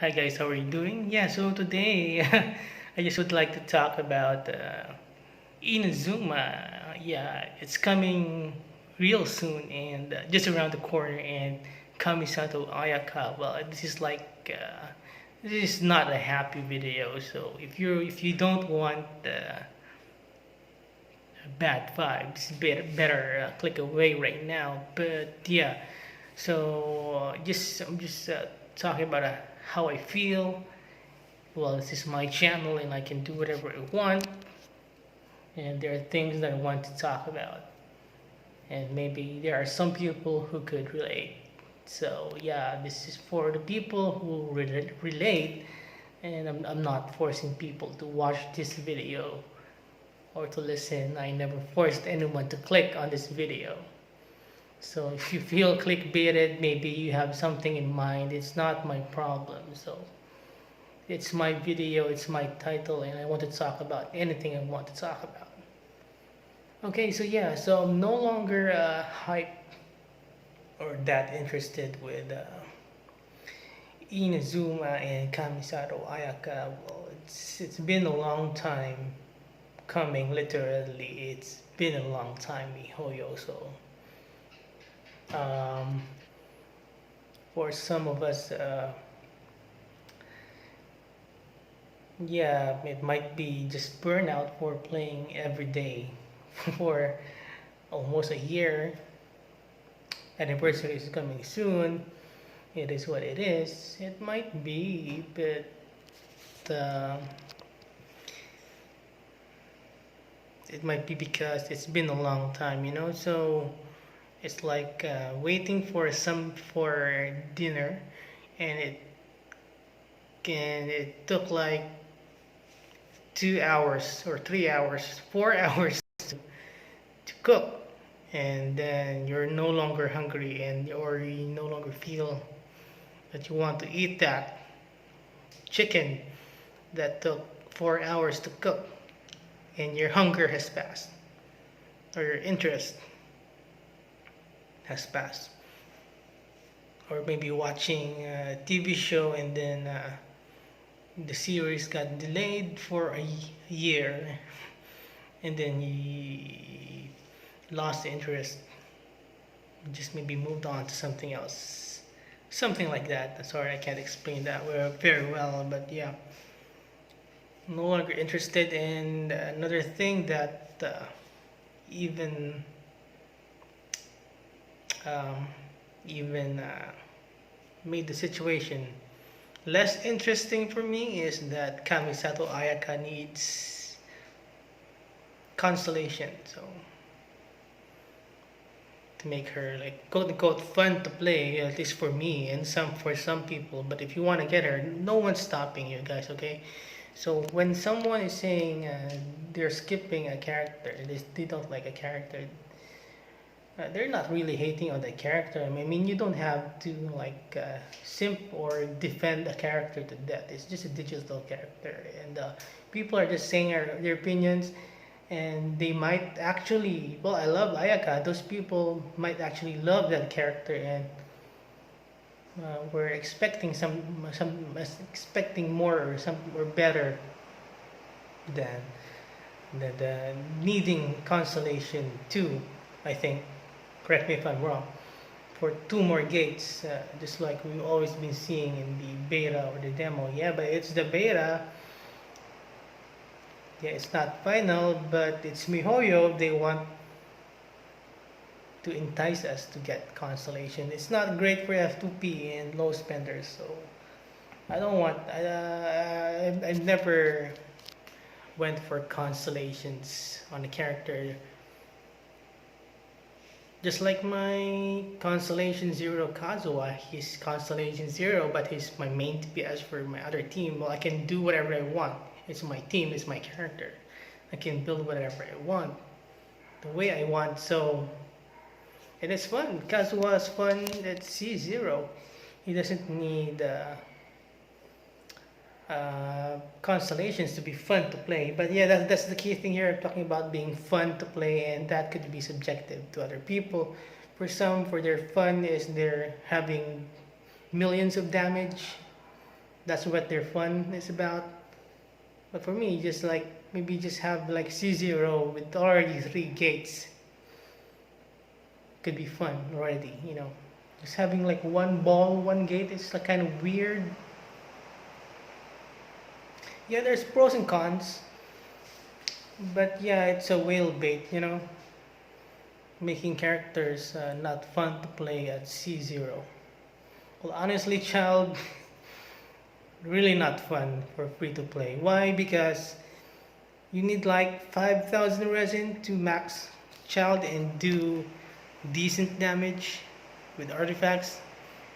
Hi guys, how are you doing? Yeah, so today I just would like to talk about Inazuma. Yeah, it's coming real soon and just around the corner. And Kamisato Ayaka. Well, this is not a happy video. So if you don't want bad vibes, better click away right now. But yeah, so I'm just talking about how I feel. Well, this is my channel and I can do whatever I want, and there are things that I want to talk about, and maybe there are some people who could relate. So yeah, this is for the people who relate, and I'm not forcing people to watch this video or to listen. I never forced anyone to click on this video. So if you feel clickbaited, maybe you have something in mind. It's not my problem. So it's my video, it's my title, and I want to talk about anything I want to talk about. Okay, so yeah, so I'm no longer hype or that interested with Inazuma and Kamisato Ayaka. Well, it's been a long time coming. Literally, it's been a long time, Mihoyo. So um, for some of us, yeah, it might be just burnout for playing every day for almost a year. Anniversary is coming soon. It is what it is. It might be, but it might be because it's been a long time, you know. So it's like waiting for dinner, and it took like 2 hours or 3 hours, 4 hours to cook, and then you're no longer hungry, and or you no longer feel that you want to eat that chicken that took 4 hours to cook, and your hunger has passed or your interest has passed, or maybe watching a TV show and then the series got delayed for a year, and then you lost interest, just maybe moved on to something else, something like that. Sorry, I can't explain that very well, but yeah, no longer interested. And another thing that even um, even made the situation less interesting for me is that Kamisato Ayaka needs constellation. So to make her like quote unquote fun to play, at least for me and some people. But if you want to get her, no one's stopping you guys. Okay, so when someone is saying they're skipping a character, they don't like a character, they're not really hating on the character. I mean, you don't have to like simp or defend a character to death. It's just a digital character, and people are just saying their opinions, and they might actually. Well, I love Ayaka. Those people might actually love that character, and we're expecting some expecting more or some or better than the needing consolation too. I think, correct me if I'm wrong, for two more gates, just like we've always been seeing in the beta or the demo. Yeah, but it's the beta. Yeah, it's not final, but it's MiHoYo. They want to entice us to get constellation. It's not great for F2P and low spenders, so I don't want. I never went for constellations on the character. Just like my Constellation Zero Kazuha, he's Constellation Zero, but he's my main DPS for my other team. Well, I can do whatever I want. It's my team, it's my character. I can build whatever I want, the way I want. So, and it's fun. Kazuha is fun at C0. He doesn't need constellations to be fun to play. But yeah, that's the key thing here. I'm talking about being fun to play, and that could be subjective to other people. For some, for their fun is they're having millions of damage, That's what their fun is about. But for me, just like maybe just have like C0 with already three gates could be fun already. Just having like one ball, one gate is like kind of weird. Yeah, there's pros and cons, but yeah, it's a whale bait, making characters not fun to play at C0. Well, honestly, child, really not fun for free to play. Why? Because you need like 5,000 resin to max child and do decent damage with artifacts.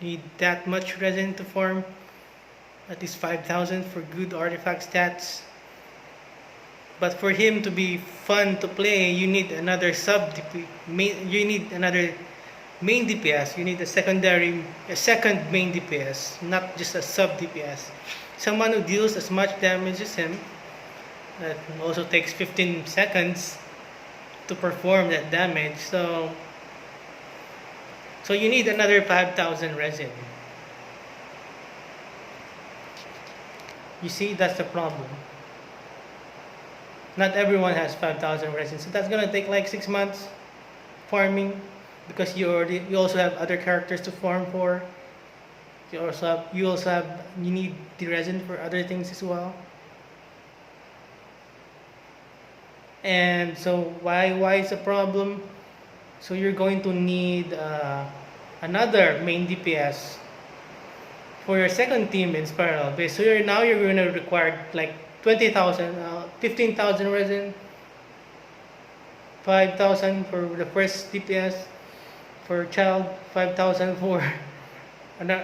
You need that much resin to farm at least 5,000 for good artifact stats. But for him to be fun to play, you need another you need another main DPS. You need a second main DPS, not just a sub DPS. Someone who deals as much damage as him. That also takes 15 seconds to perform that damage. So you need another 5,000 resin. You see, that's the problem. Not everyone has 5,000 resin, so that's gonna take like 6 months farming because you also have other characters to farm for. You need the resin for other things as well. And so why is a problem? So you're going to need another main DPS for your second team in Spiral base. So you're going to require like 20,000, 15,000 resin, 5,000 for the first DPS for child, 5,000 for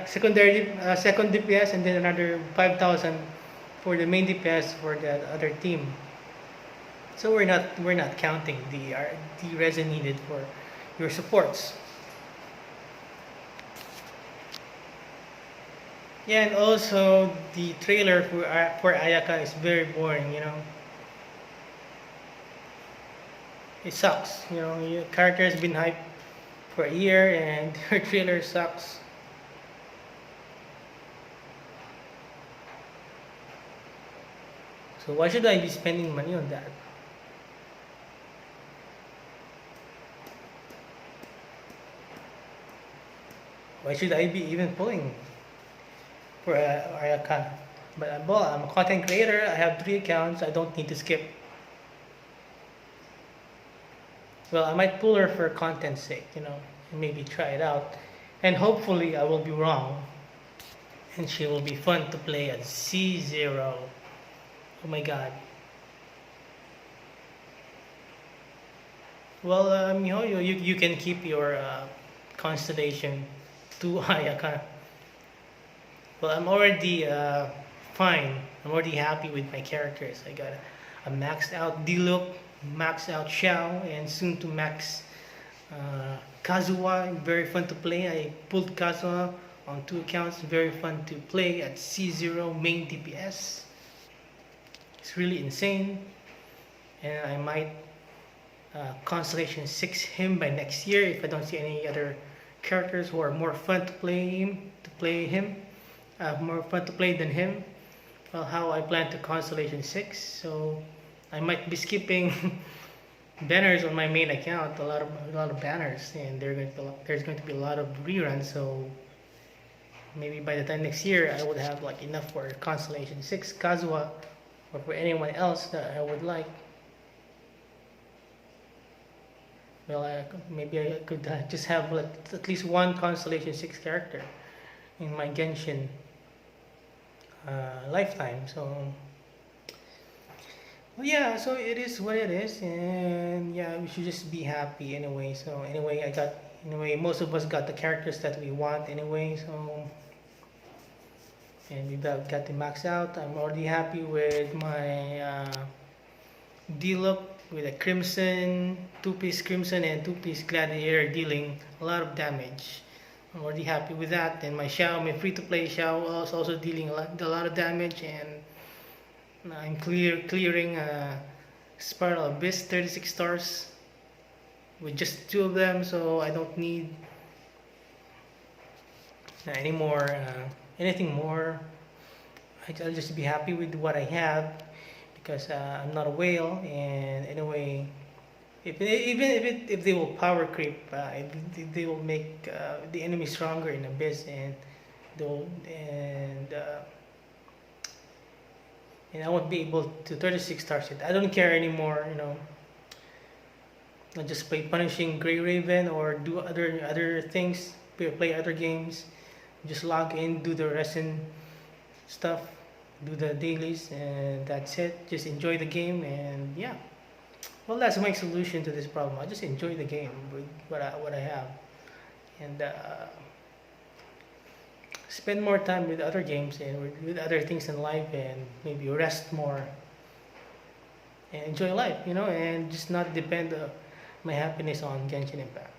second DPS, and then another 5,000 for the main DPS for the other team. So we're not counting the resin needed for your supports. Yeah, and also the trailer for Ayaka is very boring. It sucks. Your character has been hyped for a year and her trailer sucks. So why should I be spending money on that? Why should I be even pulling for Ayaka? But I'm a content creator. I have 3 accounts. I don't need to skip. Well, I might pull her for content's sake, and maybe try it out. And hopefully I will be wrong. And she will be fun to play at C0. Oh my god. Well, you can keep your constellation to Ayaka. Well, I'm already fine. I'm already happy with my characters. I got a maxed out Diluc, maxed out Xiao, and soon to max Kazuha. Very fun to play. I pulled Kazuha on 2 accounts. Very fun to play at C0 main DPS. It's really insane. And I might Constellation 6 him by next year if I don't see any other characters who are more fun to play him. More fun to play than him. Well, how I plan to Constellation 6. So I might be skipping banners on my main account. A lot of banners, and there's going to be a lot of reruns. So maybe by the time next year, I would have like enough for Constellation 6 Kazuha, or for anyone else that I would like. Well, maybe I could just have like at least one Constellation 6 character in my Genshin lifetime. So, well, yeah, so it is what it is, and yeah, we should just be happy anyway. So anyway, most of us got the characters that we want anyway. So, and we got the max out. I'm already happy with my Diluc with a Crimson, 2-piece Crimson and 2-piece Gladiator dealing a lot of damage. I'm already happy with that. And my Xiao, my free-to-play Xiao, is also dealing a lot of damage, and I'm clearing Spiral Abyss 36 stars with just 2 of them, so I don't need anything more. I'll just be happy with what I have because I'm not a whale. And anyway, if they will power creep, they will make the enemy stronger in abyss, and they'll and I won't be able to 36 stars it. I don't care anymore. I just play punishing Grey Raven or do other things. Play other games. Just log in, do the resin stuff, do the dailies, and that's it. Just enjoy the game, and yeah. Well, that's my solution to this problem. I just enjoy the game with what I have, and spend more time with other games and with other things in life, and maybe rest more and enjoy life. And just not depend my happiness on Genshin Impact.